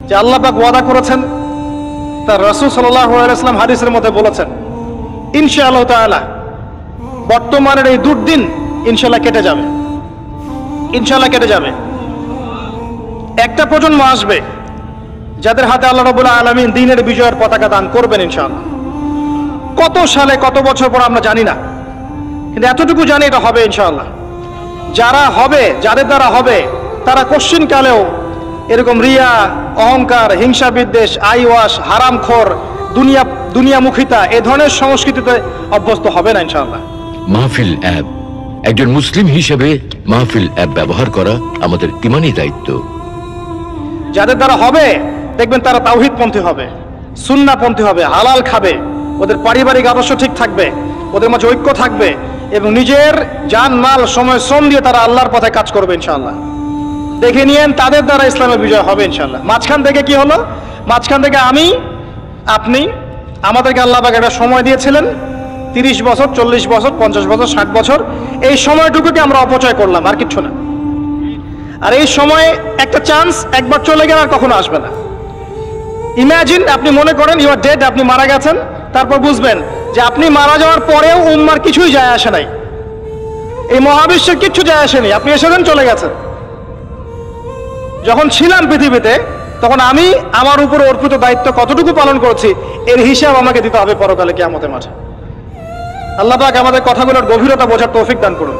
যে আল্লাহ পাক ওয়াদা করেছেন, তার রাসূল সাল্লাল্লাহু আলাইহি ওয়াসাল্লাম হাদিসের মধ্যে বলেছেন, ইনশাআল্লাহ তাআলা বর্তমানের এই দুর্দিন ইনশাআল্লাহ কেটে যাবে, ইনশাআল্লাহ কেটে যাবে। একটা প্রজন্ম আসবে যাদের হাতে আল্লাহ রাব্বুল আলামিন দ্বীনের বিজয়ের পতাকা দান করবেন ইনশাআল্লাহ। কত সালে কত বছর পর আমরা জানি না, কিন্তু এতটুকু জানি এটা হবে ইনশাআল্লাহ। যারা হবে, যাদের দ্বারা হবে, তারা কোশ্চিনকালেও এরকম রিয়া, অহংকার, হিংসা বিদ্বেষ, আইওয়াস, হারামখোর, দুনিয়ামুখিতা এ ধরনের সংস্কৃতিতে অভ্যস্ত হবে না ইনশাআল্লাহ। মাহফিল অ্যাপ, একজন মুসলিম হিসেবে মাহফিল অ্যাপ ব্যবহার করা আমাদের ঈমানি দায়িত্ব। যাদের দ্বারা হবে দেখবেন তারা তাওহীদপন্থী হবে, সুন্নাহপন্থী হবে, হালাল খাবে, ওদের পারিবারিক আদর্শ ঠিক থাকবে, ওদের মাঝে ঐক্য থাকবে এবং নিজের জান মাল সময় শ্রম দিয়ে তারা আল্লাহর পথে কাজ করবে ইনশাআল্লাহ। দেখে নিয়েন তাদের দ্বারা ইসলামের বিজয় হবে ইনশাআল্লাহ। মাঝখান থেকে কি হলো? মাঝখান থেকে আমি, আপনি, আমাদেরকে আল্লাহ পাক একটা সময় দিয়েছিলেন 30 বছর, 40 বছর, 50 বছর, 60 বছর। এই সময়টুকুকে আমরা অপচয় করলাম, আর কিচ্ছু না। আর এই সময় একটা চান্স একবার চলে গেলে আর কখনো আসবে না। ইমাজিন, আপনি মনে করেন ইউ আর ডেড, আপনি মারা গেছেন, তারপর বুঝবেন যে আপনি মারা যাওয়ার পরেও উম্মার কিছুই যায় আসে নাই, এই মহাবিশ্বের কিচ্ছু যায় আসেনি, আপনি এসেছেন চলে গেছেন। যখন ছিলাম পৃথিবীতে তখন আমি আমার উপর অর্পিত দায়িত্ব কতটুকু পালন করেছি এর হিসাব আমাকে দিতে হবে পরকালে কিয়ামতের মাঠে। আল্লাহ পাক আমাদের কথাগুলোর গভীরতা বোঝার তৌফিক দান করুন।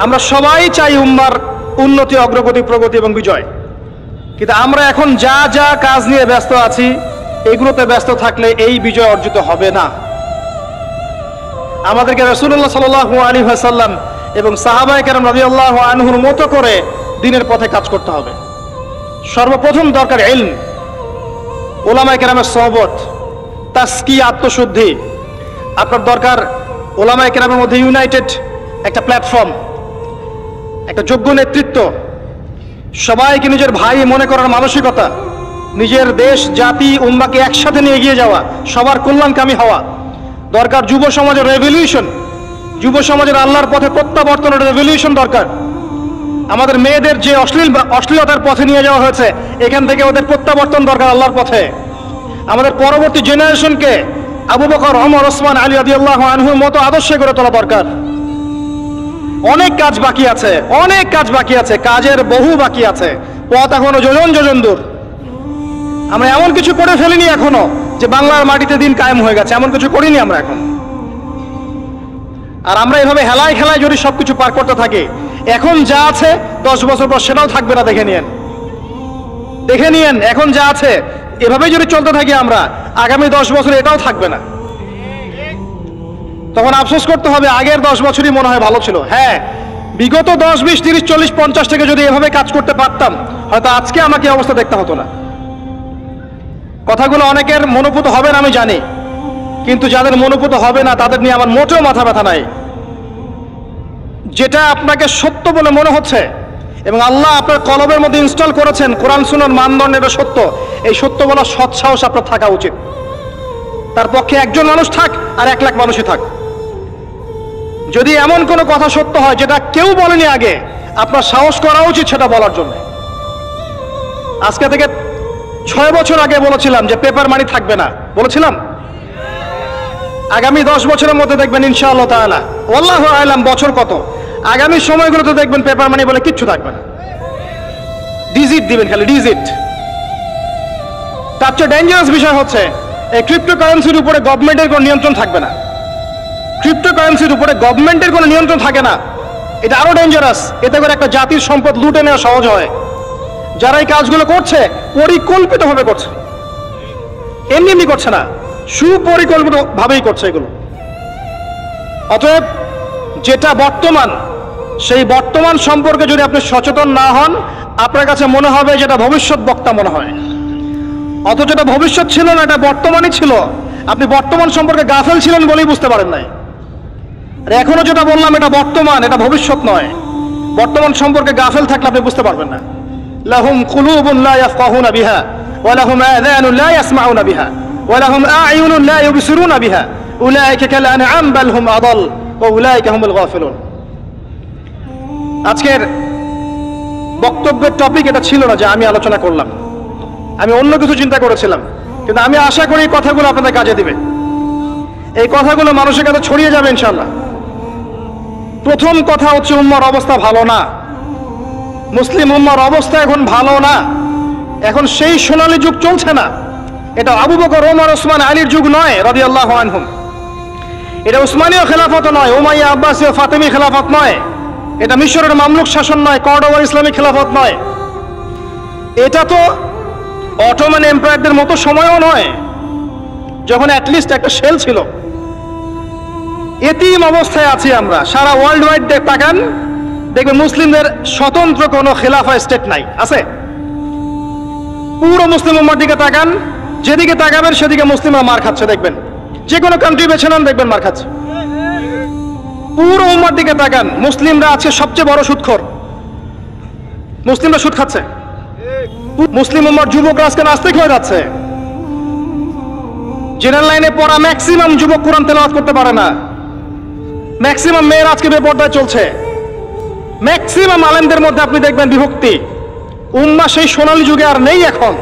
আমরা সবাই চাই উম্মার উন্নতি, অগ্রগতি, প্রগতি এবং বিজয়, কিন্তু আমরা এখন যা যা কাজ নিয়ে ব্যস্ত আছি এগুলোতে ব্যস্ত থাকলে এই বিজয় অর্জিত হবে না। আমাদেরকে রাসূলুল্লাহ সাল্লাল্লাহু আলাইহি ওয়াসাল্লাম এবং সাহাবায়ে কেরাম রাদিয়াল্লাহু আনহুর মতো করে দ্বীনের পথে কাজ করতে হবে। সর্বপ্রথম দরকার ইলম, উলামায়ে কেরামের সোহবত, তাসকিয়া, আত্মশুদ্ধি। আপনার দরকার উলামায়ে কেরামের মধ্যে ইউনাইটেড একটা প্ল্যাটফর্ম, একটা যোগ্য নেতৃত্ব, সবাইকে নিজের ভাই মনে করার মানসিকতা, নিজের দেশ, জাতি, উম্মাকে একসাথে নিয়ে এগিয়ে যাওয়া, সবার কল্যাণকামী হওয়া। দরকার যুব সমাজের রেভলিউশন, যুব সমাজের আল্লাহর পথে প্রত্যাবর্তনের রেভলিউশন দরকার। আমাদের মেয়েদের যে অশ্লীলতার পথে নিয়ে যাওয়া হয়েছে এখান থেকে ওদের প্রত্যাবর্তন দরকার আল্লাহর পথে। আমাদের পরবর্তী জেনারেশনকে আবু বকর, ওমর, ওসমান, আলী রাদিয়াল্লাহু আনহুর মতো আদর্শে গড়ে তোলা দরকার। অনেক কাজ বাকি আছে, অনেক কাজ বাকি আছে, কাজের বহু বাকি আছে, পথ এখনো যোজন যোজন দূর। আমরা এমন কিছু করে ফেলিনি এখনো যে বাংলার মাটিতে দিন কায়েম হয়ে গেছে, এমন কিছু করিনি আমরা এখন। আর আমরা এভাবে হেলায় খেলায় যদি সবকিছু পার করতে থাকি, এখন যা আছে 10 বছর পর সেটাও থাকবে না। দেখে নিয়েন, দেখে নিয়েন, এখন যা আছে এভাবেই যদি চলতে থাকি আমরা, আগামী 10 বছর এটাও থাকবে না। তখন আফসোস করতে হবে আগের 10 বছরই মনে হয় ভালো ছিল। হ্যাঁ, বিগত 10, 20, 30, 40, 50 থেকে যদি এভাবে কাজ করতে পারতাম হয়তো আজকে আমাকে অবস্থা দেখতে হতো না। কথাগুলো অনেকের মনোপুত হবে না আমি জানি, কিন্তু যাদের মনোপুত হবে না তাদের নিয়ে আমার মোটেও মাথা ব্যথা নাই। যেটা আপনাকে সত্য বলে মনে হচ্ছে এবং আল্লাহ আপনার কলবের মধ্যে ইনস্টল করেছেন, কোরআন সুন্নাহর মানদণ্ডে এটা সত্য, এই সত্য বলার সৎ সাহস আপনার থাকা উচিত। তার পক্ষে একজন মানুষ থাক আর 1 লাখ মানুষই থাক, যদি এমন কোনো কথা সত্য হয় যেটা কেউ বলেনি আগে, আপনার সাহস করা উচিত সেটা বলার জন্য। আজকে থেকে 6 বছর আগে বলেছিলাম যে পেপার মানি থাকবে না, বলেছিলাম। আগামী 10 বছরের মধ্যে দেখবেন ইনশাআল্লাহ তাআলা, আল্লাহু আ'লাম বছর কত, আগামী সময়গুলোতে দেখবেন পেপার মানি বলে কিচ্ছু থাকবে না। ডিজিট দিবেন, খালি ডিজিট। তার চেয়ে ডেঞ্জারাস বিষয় হচ্ছে এই ক্রিপ্টোকারেন্সির উপরে গভর্নমেন্টের কোনো নিয়ন্ত্রণ থাকবে না। ক্রিপ্টোকারেন্সির উপরে গভর্নমেন্টের কোনো নিয়ন্ত্রণ থাকে না, এটা আরো ডেঞ্জারাস। এতে করে একটা জাতির সম্পদ লুটে নেওয়া সহজ হয়। যারা এই কাজগুলো করছে পরিকল্পিতভাবে করছে, এমনি এমনি করছে না, সুপরিকল্পিতভাবেই করছে এগুলো। অতএব যেটা বর্তমান, সেই বর্তমান সম্পর্কে যদি আপনি সচেতন না হন, আপনার কাছে মনে হবে যেটা ভবিষ্যৎ বক্তা মনে হয়, অথচ এটা ভবিষ্যৎ ছিল না, এটা বর্তমানই ছিল। আপনি বর্তমান সম্পর্কে গাফেল ছিলেন বলেই বুঝতে পারেন নাই। আর এখনো যেটা বললাম এটা বর্তমান, এটা ভবিষ্যৎ নয়। বর্তমান সম্পর্কে গাফেল থাকলে আপনি বুঝতে পারবেন না। লাহুম কুলুবুন লা ইয়াফকাহুনা বিহা ওয়া লাহুম আযানুন লা ইয়াসমাউনা বিহা ওয়া লাহুম আ'য়ুনুন লা ইউবসিরুনা বিহা উলাইকা কাল আনআম বাল হুম আদাল ওয়া উলাইকা হুমুল গাফিলুন। আজকের বক্তব্যের টপিক এটা ছিল না যে আমি আলোচনা করলাম। আমি অন্য কিছু চিন্তা করেছিলাম, কিন্তু আমি আশা করি এই কথাগুলো আপনাদের কাজে দিবে, এই কথাগুলো মানুষের কাছে ছড়িয়ে যাবে ইনশাল্লাহ। প্রথম কথা হচ্ছে উম্মার অবস্থা ভালো না, মুসলিম উম্মার অবস্থা এখন ভালো না, এখন সেই সোনালী যুগ চলছে না। এটা আবু বকর, ওমর, ওসমান, আলীর যুগ নয় রাদিয়াল্লাহু আনহুম। এটা উসমানীয় খেলাফত নয়, উমাইয়া, আব্বাসীয়, ফাতেমি খেলাফত নয়। এটা মিশরের মামলুক শাসন নয়, কর্ডোবার ইসলামিক খেলাফত নয়। এটা তো অটোমান এম্পায়ারদের মতো সময়ও নয়, যখন অ্যাটলিস্ট একটা শেল ছিল। এতিম অবস্থায় আছি আমরা। সারা ওয়ার্ল্ড ওয়াইড তাকান, দেখবেন মুসলিমদের স্বতন্ত্র কোনো খেলাফা স্টেট নাই, আছে? পুরো মুসলিম উম্মার দিকে তাকান, যেদিকে তাকাবেন সেদিকে মুসলিমরা মার খাচ্ছে দেখবেন। যে কোনো কান্ট্রি বেছে নেন, দেখবেন মার খাচ্ছে। পুরো উম্মার দিকে তাকান, মুসলিমরা আছে সবচেয়ে বড় সুদখোর, মুসলিমরা সুদ খাচ্ছে। মুসলিম উম্মার যুবকরা আজকে নাস্তিক হয়ে যাচ্ছে। জেনারেল লাইনে পড়া ম্যাক্সিমাম যুবক কোরআন তেলাওয়াত করতে পারে না। ম্যাক্সিমাম মেয়েরা আজকে বেপর্দায় চলছে। ম্যাক্সিমাম আলেমদের মধ্যে আপনি দেখবেন বিভক্তি। উম্মাহ সেই সোনালী যুগে আর নেই এখন।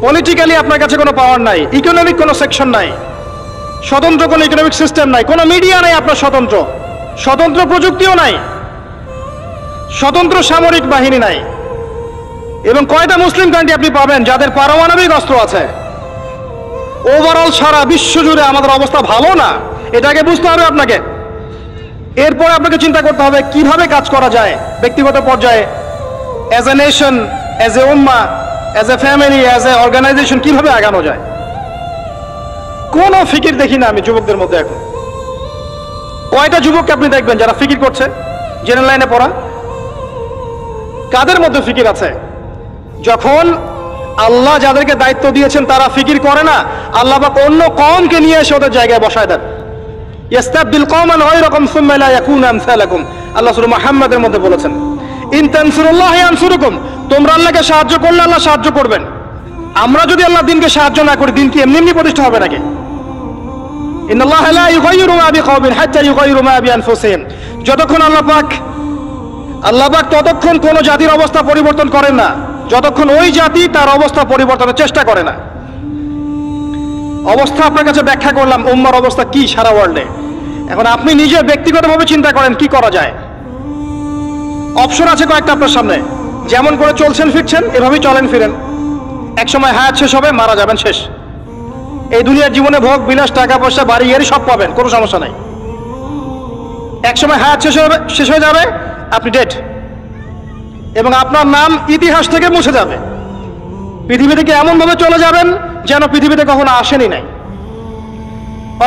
পলিটিক্যালি আপনার কাছে কোনো পাওয়ার নাই, ইকোনমিক কোনো সেকশন নাই, স্বতন্ত্র কোনো ইকোনমিক সিস্টেম নাই, কোনো মিডিয়া নাই আপনার স্বতন্ত্র, স্বতন্ত্র প্রযুক্তিও নাই, স্বতন্ত্র সামরিক বাহিনী নাই। এবং কয়টা মুসলিম কান্ট্রি আপনি পাবেন যাদের পারমাণবিক অস্ত্র আছে? ওভারঅল সারা বিশ্ব জুড়ে আমাদের অবস্থা ভালো না, এটাকে বুঝতে হবে আপনাকে। এরপর আপনাকে চিন্তা করতে হবে কিভাবে কাজ করা যায় ব্যক্তিগত পর্যায়ে, as a nation, as a উম্মাহ, as a family, as a organization, কিভাবে আগানো যায়। কোনো ফিকির দেখি না আমি যুবকদের মধ্যে এখন। কয়টা যুবককে আপনি দেখবেন যারা ফিকির করছে? জেনারেল লাইনে পড়া কাদের মধ্যে ফিকির আছে? যখন আল্লাহ যাদেরকে দায়িত্ব দিয়েছেন তারা ফিকির করে না, আল্লাহ পাক অন্য কওমকে নিয়ে এসে ওদের জায়গায় বসায় দেন। ইস্তাবদিল কওমান গায়রাকুম সুম্মা লা ইয়াকুনু আমসালাকুম, আল্লাহ সূরা মুহাম্মাদের মধ্যে বলেছেন, ইন তানসুরুল্লাহ ইয়ানসুরুকুম, তোমরা আল্লাহকে সাহায্য করলে আল্লাহ সাহায্য করবেন। আমরা যদি আল্লাহ দিনকে সাহায্য না করি, দিন কি এমনি এমনি প্রতিষ্ঠা হবে নাকি? ইন্নাল্লাহা লা ইউগাইয়িরু মা বিকওমিন হাত্তা ইউগাইয়িরু মা বিআনফুসিহিম, যতক্ষণ আল্লাহ পাক ততক্ষণ কোন জাতির অবস্থা পরিবর্তন করেন না যতক্ষণ ওই জাতি তার অবস্থা পরিবর্তনের চেষ্টা করে না। অবস্থা আপনার কাছে ব্যাখ্যা করলাম, উম্মার অবস্থা কি সারা ওয়ার্ল্ডে। এখন আপনি নিজে ব্যক্তিগতভাবে চিন্তা করেন কি করা যায়। অপশন আছে কয়েকটা আপনার সামনে। যেমন করে চলছেন ফিরছেন এভাবেই চলেন ফিরেন। একসময় হায়াত শেষ হবে, মারা যাবেন, শেষ। এই দুনিয়ার জীবনে ভোগ বিলাস, টাকা পয়সা, বাড়ি গাড়ি সব পাবেন, কোনো সমস্যা নাই। একসময় হায়াত শেষ হয়ে যাবে, আপনি ডেড, এবং আপনার নাম ইতিহাস থেকে মুছে যাবে। পৃথিবী থেকে এমন ভাবে চলে যাবেন যেন পৃথিবীতে কখনো আসেনি নাই।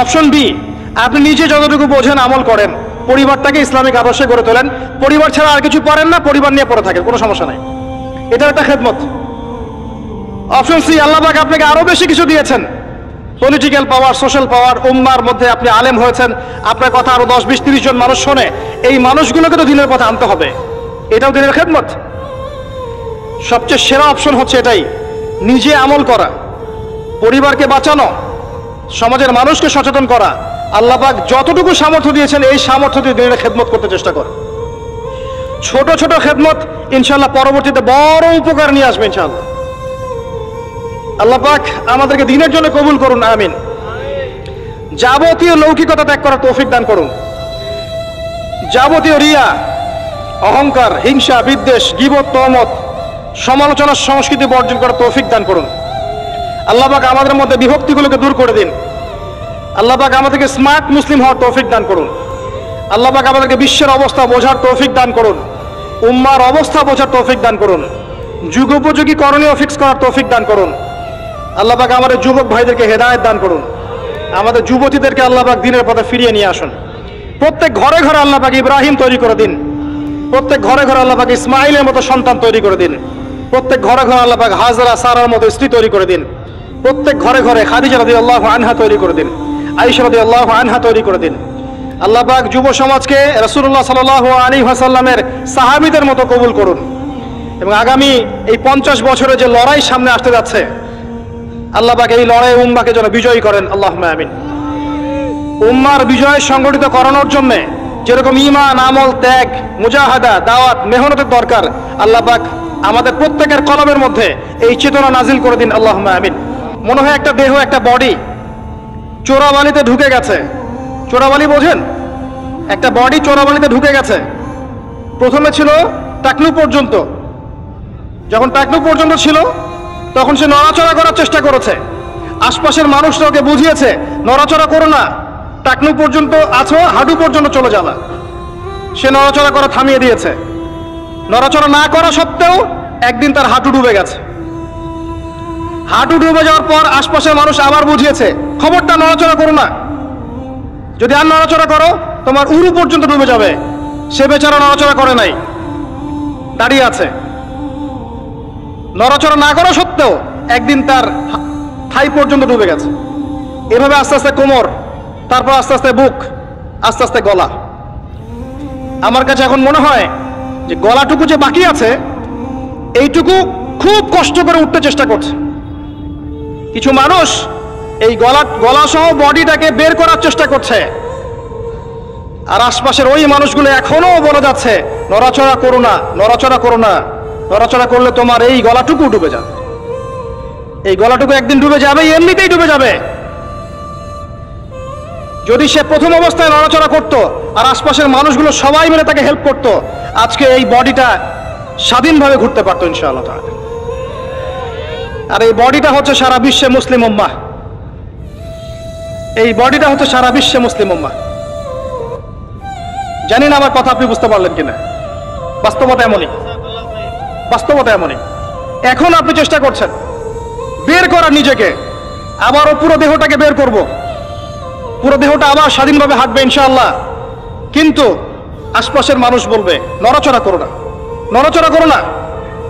অপশন বি, আপনি নিজে যতটুকু বোঝেন আমল করেন, পরিবারটাকে ইসলামিক আদর্শে গড়ে তোলেন, পরিবার ছাড়া আর কিছু পারেন না, পরিবার নিয়ে পড়ে থাকেন, কোনো সমস্যা নাই, এটা একটা খেদমত। অপশন সি, আল্লাহ পাক আপনাকে আরো বেশি কিছু দিয়েছেন, পলিটিক্যাল পাওয়ার, সোশ্যাল পাওয়ার, উম্মার মধ্যে আপনি আলেম হয়েছেন, আপনার কথা আরো 10, 20, 30 জন মানুষ শোনে, এই মানুষগুলোকে তো দিনের পথে আনতে হবে, এটাও দিনের খেদমত। সবচেয়ে সেরা অপশন হচ্ছে এটাই, নিজে আমল করা, পরিবারকে বাঁচানো, সমাজের মানুষকে সচেতন করা। আল্লাহ পাক যতটুকু সামর্থ্য দিয়েছেন এই সামর্থ্য দিয়ে দিনের খেদমত করতে চেষ্টা করে। ছোট ছোট খেদমত ইনশাআল্লাহ পরবর্তীতে বড় উপকার নিয়ে আসবে ইনশাআল্লাহ। আল্লাহ পাক আমাদেরকে দিনের জন্য কবুল করুন, আমিন। যাবতীয় লৌকিকতা ত্যাগ করার তৌফিক দান করুন। যাবতীয় রিয়া, অহংকার, হিংসা, বিদ্বেষ, গীবত, তহমত, সমালোচনার সংস্কৃতি বর্জন করার তৌফিক দান করুন। আল্লাহ পাক আমাদের মধ্যে বিভক্তিগুলোকে দূর করে দিন। আল্লাহ পাক আমাদেরকে স্মার্ট মুসলিম হওয়ার তৌফিক দান করুন। আল্লাহ পাক আমাদেরকে বিশ্বের অবস্থা বোঝার তৌফিক দান করুন, উম্মার অবস্থা বোঝার তৌফিক দান করুন, যুগোপযোগী করণীয় ফিক্স করার তৌফিক দান করুন। আল্লাহ পাক আমাদের যুবক ভাইদেরকে হেদায়েত দান করুন, আমাদের যুবতীদেরকে আল্লাহ পাক দ্বীনের পথে ফিরিয়ে নিয়ে আসুন। প্রত্যেক ঘরে ঘরে আল্লাহ পাক ইব্রাহিম তৈরি করে দিন, প্রত্যেক ঘরে ঘরে আল্লাহ পাক ইসমাইলের মতো সন্তান তৈরি করে দিন, প্রত্যেক ঘরে ঘরে আল্লাহ পাক হাজরা, সারার মতো স্ত্রী তৈরি করে দিন, প্রত্যেক ঘরে ঘরে খাদিজা রাদিয়াল্লাহু আনহা তৈরি করে দিন, আয়েশা রাদিয়াল্লাহু আনহা তৈরি করে দিন। আল্লাহ পাক যুব সমাজকে রাসূলুল্লাহ সাল্লাল্লাহু আলাইহি ওয়াসাল্লামের সাহাবীদের মতো কবুল করুন, এবং আগামী এই 50 বছরে যে লড়াই সামনে আসতে যাচ্ছে আল্লাহ পাক এই লড়াই উম্মাহকে যেন বিজয়ী করেন, আল্লাহুম্মা আমিন। উম্মার বিজয় সংগঠিত করানোর জন্য যেরকম ঈমান, আমল, ত্যাগ, মুজাহাদা, দাওয়াত, মেহনতের দরকার, আল্লাহ পাক আমাদের প্রত্যেকের কলমের মধ্যে এই চেতনা নাজিল করে দিন, আল্লাহুম্মা আমিন। মনে হয় একটা দেহ, একটা বডি চোরাবালিতে ঢুকে গেছে। চোরাবালি বোঝেন? একটা বডি চোরাবালিতে ঢুকে গেছে। প্রথমে ছিল টাকনু পর্যন্ত, যখন টাকনু পর্যন্ত ছিল তখন সে নড়াচড়া করার চেষ্টা করেছে। আশপাশের মানুষরা ওকে বুঝিয়েছে নড়াচড়া করো না, টাকনু পর্যন্ত আছো, হাঁটু পর্যন্ত চলে যাবা। সে নড়াচড়া করা থামিয়ে দিয়েছে। নড়াচড়া না করা সত্ত্বেও একদিন তার হাঁটু ডুবে গেছে। হাঁটু ডুবে যাওয়ার পর আশপাশের মানুষ আবার বুঝিয়েছে খবরটা নড়াচড়া করো না, যদি আর নড়াচড়া করো তোমার উরু পর্যন্ত ডুবে যাবে। সে বেচারা নড়াচড়া করে নাই, দাঁড়িয়ে আছে। নড়াচড়া না করা সত্ত্বেও একদিন তার থাই পর্যন্ত ডুবে গেছে। এভাবে আস্তে আস্তে কোমর, তারপর আস্তে আস্তে বুক, আস্তে আস্তে গলা। আমার কাছে এখন মনে হয় যে গলাটুকু যে বাকি আছে এইটুকু খুব কষ্ট করে উঠতে চেষ্টা করছে। কিছু মানুষ এই গলা সহ বডিটাকে বের করার চেষ্টা করছে, আর আশপাশের ওই মানুষগুলো এখনো বলে যাচ্ছে নড়াচড়া করো না, নড়াচড়া করো না, নড়াচড়া করলে তোমার এই গলাটুকু ডুবে যাবে। এই গলাটুকু একদিন ডুবে যাবে, এমনিতেই ডুবে যাবে। যদি সে প্রথম অবস্থায় নড়াচড়া করত আর আশপাশের মানুষগুলো সবাই মিলে তাকে হেল্প করত, আজকে এই বডিটা স্বাধীনভাবে ঘুরতে পারতো ইনশাআল্লাহ তাআলা। আর এই বডিটা হচ্ছে সারা বিশ্বে মুসলিম উম্মাহ। এই বডিটা হচ্ছে সারা বিশ্বে মুসলিম উম্মাহ। জানি না আমার কথা আপনি বুঝতে পারলেন কিনা। বাস্তবতা এমনই, বাস্তবতা এমনই। এখন আপনি চেষ্টা করছেন বের করার নিজেকে, আবারও পুরো দেহটাকে বের করব, পুরো দেহটা আবার স্বাধীনভাবে হাঁটবে ইনশাআল্লাহ। কিন্তু আশপাশের মানুষ বলবে নড়াচড়া করো না, নড়াচড়া করো না,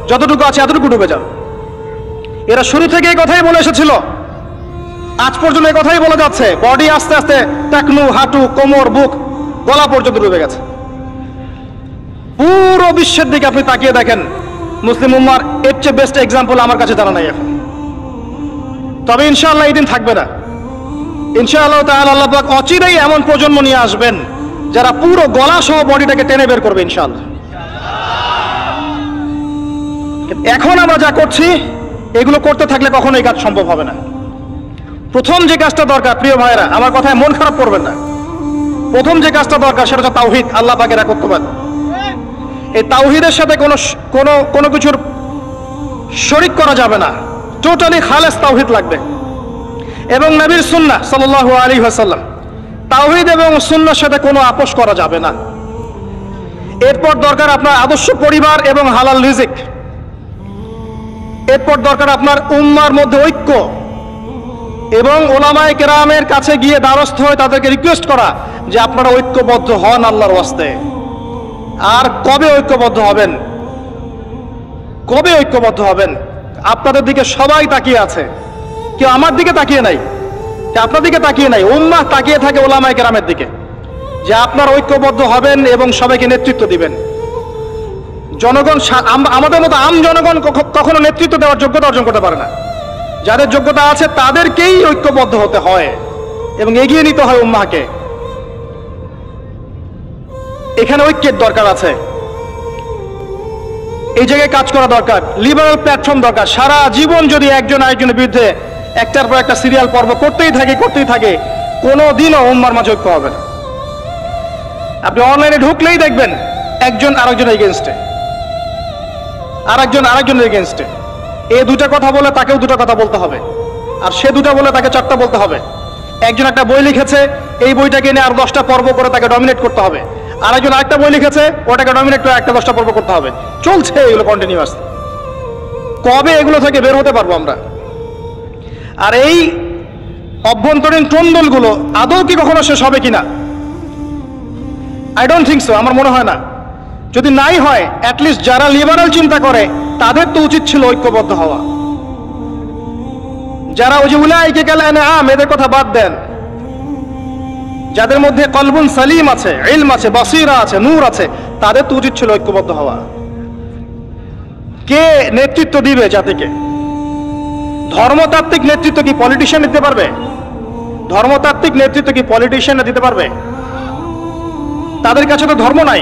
যতটুকু আছে এতটুকু ডুবে যাও। এরা শুরু থেকে এই কথাই বলে এসেছিল, আজ পর্যন্ত এই কথাই বলে যাচ্ছে। বডি আস্তে আস্তে টাকনু, হাঁটু, কোমর, বুক, গলা পর্যন্ত ডুবে গেছে। পুরো বিশ্বের দিকে আপনি তাকিয়ে দেখেন, মুসলিম উম্মার এর চেয়ে বেস্ট এক্সাম্পল আমার কাছে জানা নাই এখন। তবে ইনশাআল্লাহ এই দিন থাকবে না। ইনশাআল্লাহ তাআলা আল্লাহ পাক অচিরেই এমন প্রজন্ম নিয়ে আসবেন যারা পুরো গলা সহ বডিটাকে টেনে বের করবে ইনশাআল্লাহ। এখন আমরা যা করছি এগুলো করতে থাকলে কখনো এই কাজ সম্ভব হবে না। প্রথম যে কাজটা দরকার, প্রিয় ভাইরা, আমার কথায় মন খারাপ করবেন না, প্রথম যে কাজটা দরকার সেটা হচ্ছে তাওহীদ, আল্লাহ পাকের একত্ববাদ। এই তাওহীদের সাথে কোনো কিছুর শরীক করা যাবে না, টোটালি খালেস তাওহীদ লাগবে। এবং নবীর সুন্নাহ সাল্লাল্লাহু আলাইহি ওয়াসাল্লাম, তাওহীদ এবং সুন্নাহর সাথে কোনো আপোষ করা যাবে না। এরপর দরকার আপনার আদর্শ পরিবার এবং হালাল রিজিক। এরপর দরকার আপনার উম্মার মধ্যে ঐক্য এবং ওলামায়ে কেরামের কাছে গিয়ে দ্বারস্থ হয়ে তাদেরকে রিকোয়েস্ট করা যে আপনারা ঐক্যবদ্ধ হন আল্লাহর ওয়াস্তে। আর কবে ঐক্যবদ্ধ হবেন? কবে ঐক্যবদ্ধ হবেন? আপনাদের দিকে সবাই তাকিয়ে আছে, কেউ আমার দিকে তাকিয়ে নাই, আপনার দিকে তাকিয়ে নাই। উম্মাহ তাকিয়ে থাকে ওলামায়ে কেরামের দিকে যে আপনারা ঐক্যবদ্ধ হবেন এবং সবাইকে নেতৃত্ব দিবেন। জনগণ, আমাদের মতো আম জনগণ কখনো নেতৃত্ব দেওয়ার যোগ্যতা অর্জন করতে পারে না। যাদের যোগ্যতা আছে তাদেরকেই ঐক্যবদ্ধ হতে হয় এবং এগিয়ে নিতে হয় উম্মাহকে। এখানে ঐক্যের দরকার আছে, এই জায়গায় কাজ করা দরকার, লিবারাল প্ল্যাটফর্ম দরকার। সারা জীবন যদি একজন আরেকজনের বিরুদ্ধে একটার পর একটা সিরিয়াল পর্ব করতেই থাকে, কোনো দিনও উম্মার মাঝে ঐক্য হবে না। আপনি অনলাইনে ঢুকলেই দেখবেন একজন আরেকজনের এগেনস্টে, আরেকজনের এগেনস্টে। এ দুটা কথা বলে তাকেও দুটা কথা বলতে হবে, আর সে দুটা বলে তাকে চারটা বলতে হবে। একজন একটা বই লিখেছে, এই বইটাকে নিয়ে আর 10টা পর্ব করে তাকে ডমিনেট করতে হবে। আরেকজন আরেকটা বই লিখেছে, ওটাকে ডমিনেট করে একটা 10টা পর্ব করতে হবে। চলছে এগুলো কন্টিনিউয়াস। কবে এগুলো থেকে বের হতে পারবো আমরা? আর এই অভ্যন্তরীণ ট্রন্দলগুলো আদৌ কি কখনো শেষ হবে কিনা? আই ডোন্ট থিঙ্ক সো, আমার মনে হয় না। যদি নাই হয়, অ্যাটলিস্ট যারা লিবারাল চিন্তা করে তাদের তো উচিত ছিল ঐক্যবদ্ধ হওয়া। যারা ওই যে উলাইকা কাল আনআম, এদের কথা বাদ দেন, যাদের মধ্যে কলবুন সালিম আছে, ইলম আছে, বাসীরা আছে, নূর আছে, তাদের তো উচিত ছিল ঐক্যবদ্ধ হওয়া। কে নেতৃত্ব দিবে জাতিকে? ধর্মতাত্ত্বিক নেতৃত্ব কি পলিটিশিয়ান দিতে পারবে? ধর্মতাত্ত্বিক নেতৃত্ব কি পলিটিশিয়ান দিতে পারবে? তাদের কাছে তো ধর্ম নাই,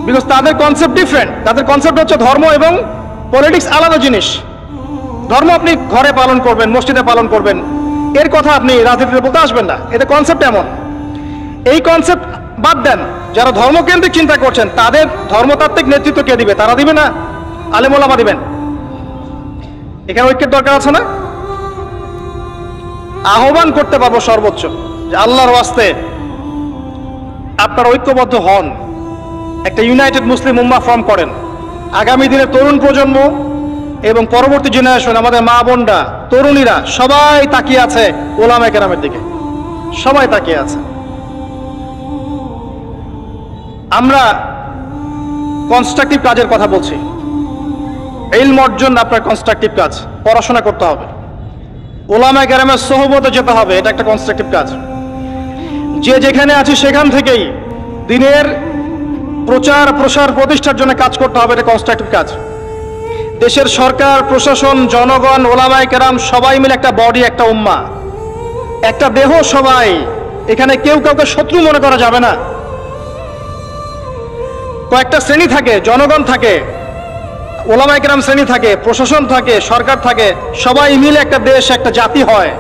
বিকজ তাদের কনসেপ্ট ডিফারেন্ট। তাদের কনসেপ্ট হচ্ছে ধর্ম এবং পলিটিক্স আলাদা জিনিস। ধর্ম আপনি ঘরে পালন করবেন, মসজিদে পালন করবেন, এর কথা আপনি রাজনীতিতে বলতে আসবেন না। এটা কনসেপ্ট এমন। এই কনসেপ্ট বাদ দেন, যারা ধর্মকেন্দ্রিক চিন্তা করছেন তাদের ধর্মতাত্ত্বিক নেতৃত্ব কে দিবে? তারা দিবে না, আলেম ওলামা দিবেন। এখানে ঐক্যের দরকার আছে না? আহ্বান করতে পারবো সর্বোচ্চ যে আল্লাহর ওয়াস্তে আপনারা ঐক্যবদ্ধ হন, একটা ইউনাইটেড মুসলিম উম্মাহ ফর্ম করেন। আগামী দিনের তরুণ প্রজন্ম এবং পরবর্তী জেনারেশন, আমাদের মা বোনরা, তরুণীরা সবাই তাকিয়ে আছে ওলামায়ে কেরামের দিকে, সবাই তাকিয়ে আছে। আমরা কনস্ট্রাকটিভ কাজের কথা বলছি। ইলম অর্জন আপনার কনস্ট্রাকটিভ কাজ, পড়াশোনা করতে হবে, ওলামায়ে কেরামের সোহবতে যেতে হবে, এটা একটা কনস্ট্রাকটিভ কাজ। যে যেখানে আছে সেখান থেকেই দিনের প্রচার প্রসার প্রতিষ্ঠার জন্য কাজ করতে হবে, এটা কনস্ট্রাকটিভ কাজ। দেশের সরকার, প্রশাসন, জনগণ, ওলামায়ে কেরাম সবাই মিলে একটা বডি, একটা উম্মা, একটা দেহ সবাই। এখানে কেউ কাউকে শত্রু মনে করা যাবে না। কয়েকটা শ্রেণী থাকে, জনগণ থাকে, ওলামায়ে কেরাম শ্রেণী থাকে, প্রশাসন থাকে, সরকার থাকে, সবাই মিলে একটা দেশ, একটা জাতি হয়।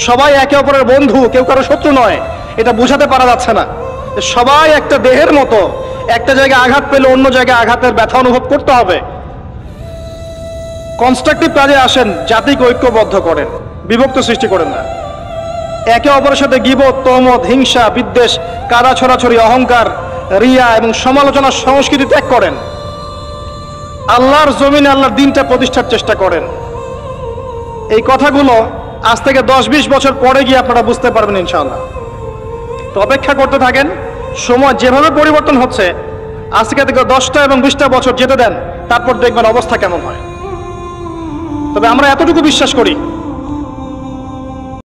সবাই একে অপরের বন্ধু, কেউ কারো শত্রু নয়। এটা বোঝাতে পারা যাচ্ছে না। সবাই একটা দেহের মতো, একটা জায়গায় আঘাত পেলে অন্য জায়গায় আঘাতের ব্যথা অনুভব করতে হবে। কনস্ট্রাকটিভ কাজে আসেন, জাতিকে ঐক্যবদ্ধ করেন, বিভক্ত সৃষ্টি করেন না। একে অপরের সাথে গীবত, তহমত, হিংসা, বিদ্বেষ, কাদা ছড়াছড়ি, অহংকার, রিয়া এবং সমালোচনার সংস্কৃতি ত্যাগ করেন। আল্লাহর জমিনে আল্লাহর দিনটা প্রতিষ্ঠার চেষ্টা করেন। এই কথাগুলো আজ থেকে 10-20 বছর পরে গিয়ে আপনারা বুঝতে পারবেন ইনশাআল্লাহ। তো অপেক্ষা করতে থাকেন। সময় যেভাবে পরিবর্তন হচ্ছে, আজ থেকে 10টা এবং 20টা বছর যেতে দেন, তারপর দেখবেন অবস্থা কেমন হয়। তবে আমরা এতটুকু বিশ্বাস করি,